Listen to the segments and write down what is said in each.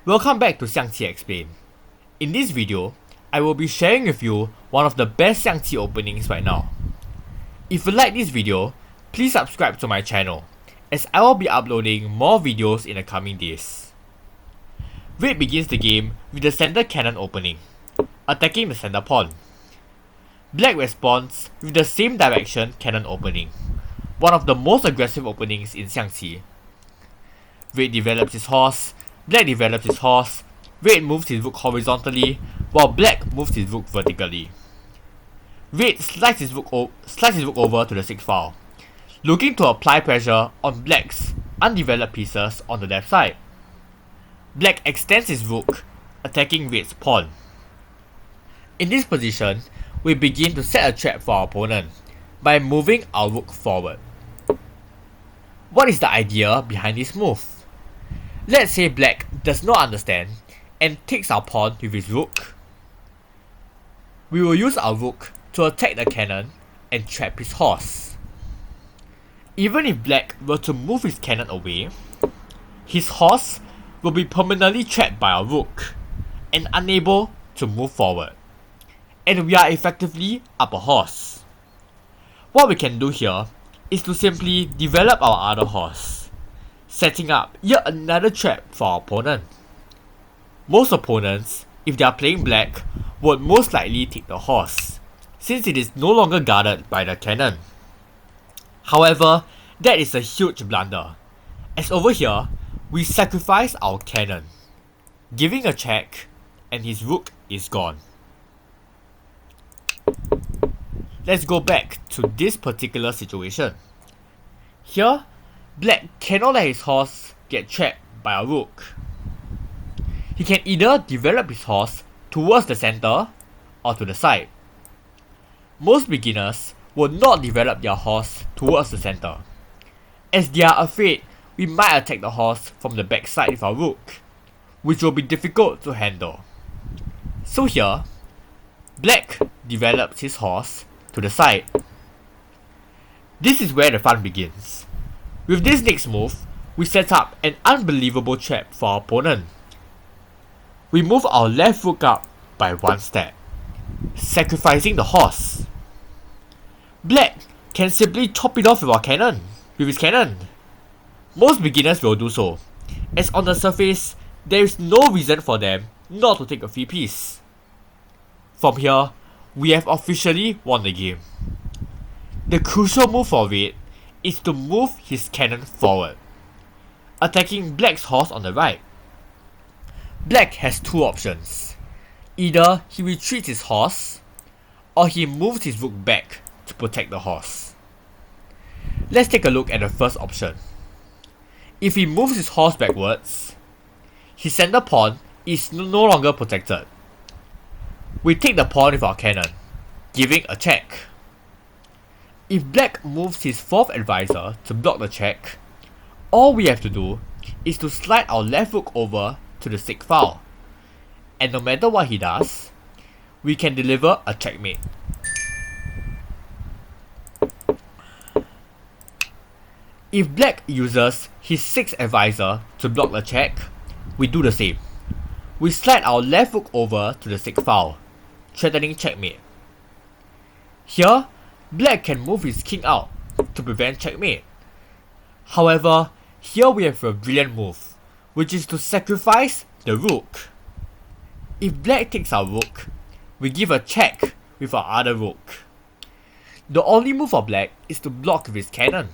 Welcome back to XiangQi Explain. In this video, I will be sharing with you one of the best XiangQi openings right now. If you like this video, please subscribe to my channel, as I will be uploading more videos in the coming days. Red begins the game with the center cannon opening, attacking the center pawn. Black responds with the same direction cannon opening, one of the most aggressive openings in XiangQi. Red develops his horse, Black develops his horse, Red moves his rook horizontally, while Black moves his rook vertically. Red slides his rook over to the 6th file, looking to apply pressure on Black's undeveloped pieces on the left side. Black extends his rook, attacking Red's pawn. In this position, we begin to set a trap for our opponent by moving our rook forward. What is the idea behind this move? Let's say Black does not understand and takes our pawn with his rook. We will use our rook to attack the cannon and trap his horse. Even if Black were to move his cannon away, his horse will be permanently trapped by our rook and unable to move forward, and we are effectively up a horse. What we can do here is to simply develop our other horse, setting up yet another trap for our opponent. Most opponents, if they are playing Black, would most likely take the horse, since it is no longer guarded by the cannon. However, that is a huge blunder, as over here, we sacrifice our cannon, giving a check, and his rook is gone. Let's go back to this particular situation. Here, Black cannot let his horse get trapped by a rook. He can either develop his horse towards the center or to the side. Most beginners will not develop their horse towards the center, as they are afraid we might attack the horse from the back side with our rook, which will be difficult to handle. So here, Black develops his horse to the side. This is where the fun begins. With this next move, we set up an unbelievable trap for our opponent. We move our left rook up by one step, sacrificing the horse. Black can simply chop it off with his cannon. Most beginners will do so, as on the surface, there is no reason for them not to take a free piece. From here, we have officially won the game. The crucial move for Red is to move his cannon forward, attacking Black's horse on the right. Black has two options. Either he retreats his horse, or he moves his rook back to protect the horse. Let's take a look at the first option. If he moves his horse backwards, his center pawn is no longer protected. We take the pawn with our cannon, giving a check. If Black moves his 4th advisor to block the check, all we have to do is to slide our left rook over to the 6th file, and no matter what he does, we can deliver a checkmate. If Black uses his 6th advisor to block the check, we do the same. We slide our left rook over to the 6th file, threatening checkmate. Here, Black can move his king out to prevent checkmate. However, here we have a brilliant move, which is to sacrifice the rook. If Black takes our rook, we give a check with our other rook. The only move for Black is to block with his cannon.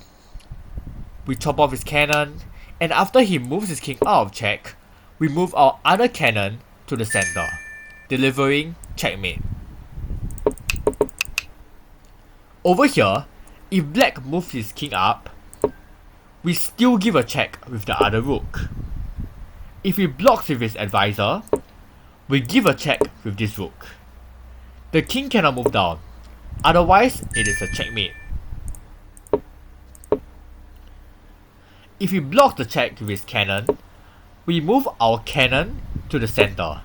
We chop off his cannon, and after he moves his king out of check, we move our other cannon to the center, delivering checkmate. Over here, if Black moves his king up, we still give a check with the other rook. If he blocks with his advisor, we give a check with this rook. The king cannot move down, otherwise it is a checkmate. If he blocks the check with his cannon, we move our cannon to the center,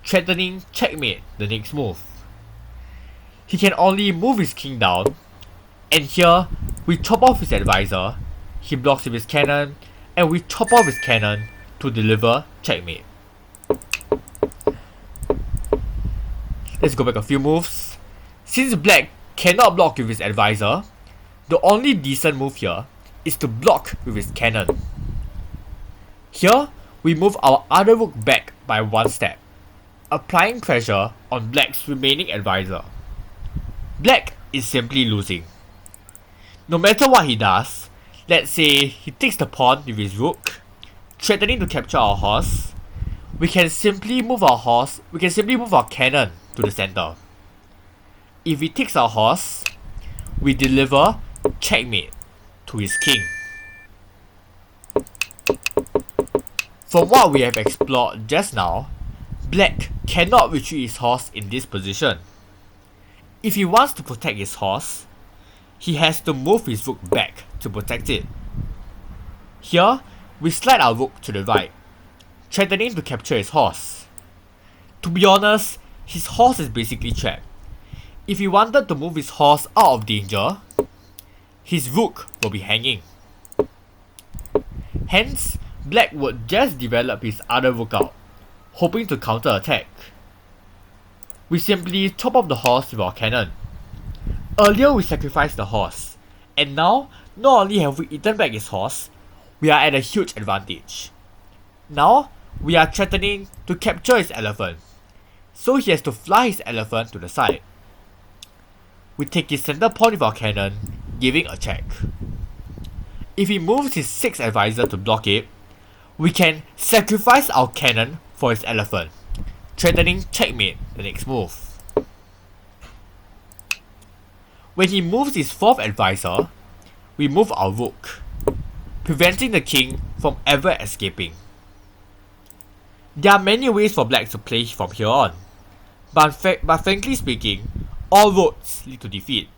threatening checkmate the next move. He can only move his king down, and here we chop off his advisor, he blocks with his cannon, and we chop off his cannon to deliver checkmate. Let's go back a few moves. Since black cannot block with his advisor, the only decent move here is to block with his cannon. Here, we move our other rook back by one step, applying pressure on black's remaining advisor. Black is simply losing. No matter what he does, let's say he takes the pawn with his rook, threatening to capture our horse, we can simply move our cannon to the center. If he takes our horse, we deliver checkmate to his king. From what we have explored just now, black cannot retreat his horse in this position. If he wants to protect his horse, he has to move his rook back to protect it. Here, we slide our rook to the right, threatening to capture his horse. To be honest, his horse is basically trapped. If he wanted to move his horse out of danger, his rook will be hanging. Hence, black would just develop his other rook out, hoping to counter-attack. We simply chop off the horse with our cannon. Earlier we sacrificed the horse, and now not only have we eaten back his horse, we are at a huge advantage. Now, we are threatening to capture his elephant, so he has to fly his elephant to the side. We take his center pawn with our cannon, giving a check. If he moves his 6th advisor to block it, we can sacrifice our cannon for his elephant, threatening checkmate the next move. When he moves his 4th advisor, we move our rook, preventing the king from ever escaping. There are many ways for black to play from here on, but frankly speaking, all roads lead to defeat.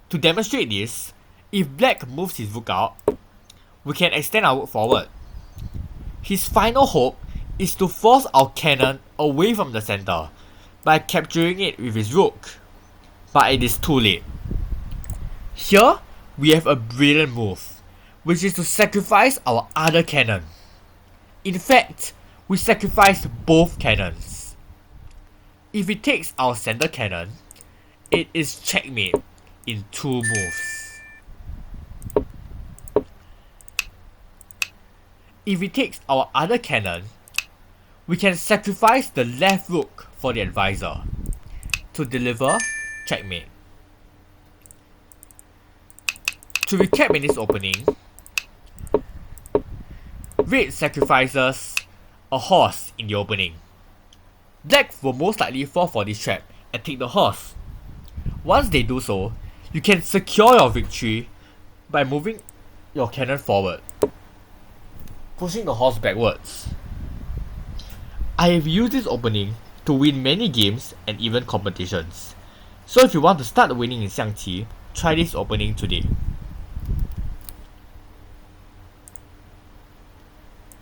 To demonstrate this, if black moves his rook out, we can extend our rook forward. His final hope is to force our cannon away from the center by capturing it with his rook, but it is too late. Here, we have a brilliant move, which is to sacrifice our other cannon. In fact, we sacrifice both cannons. If he takes our center cannon, it is checkmate in 2 moves. If he takes our other cannon, we can sacrifice the left rook for the advisor to deliver checkmate. To recap in this opening, red sacrifices a horse in the opening. Black will most likely fall for this trap and take the horse. Once they do so, you can secure your victory by moving your cannon forward, pushing the horse backwards. I have used this opening to win many games and even competitions. So if you want to start winning in Xiangqi, try this opening today.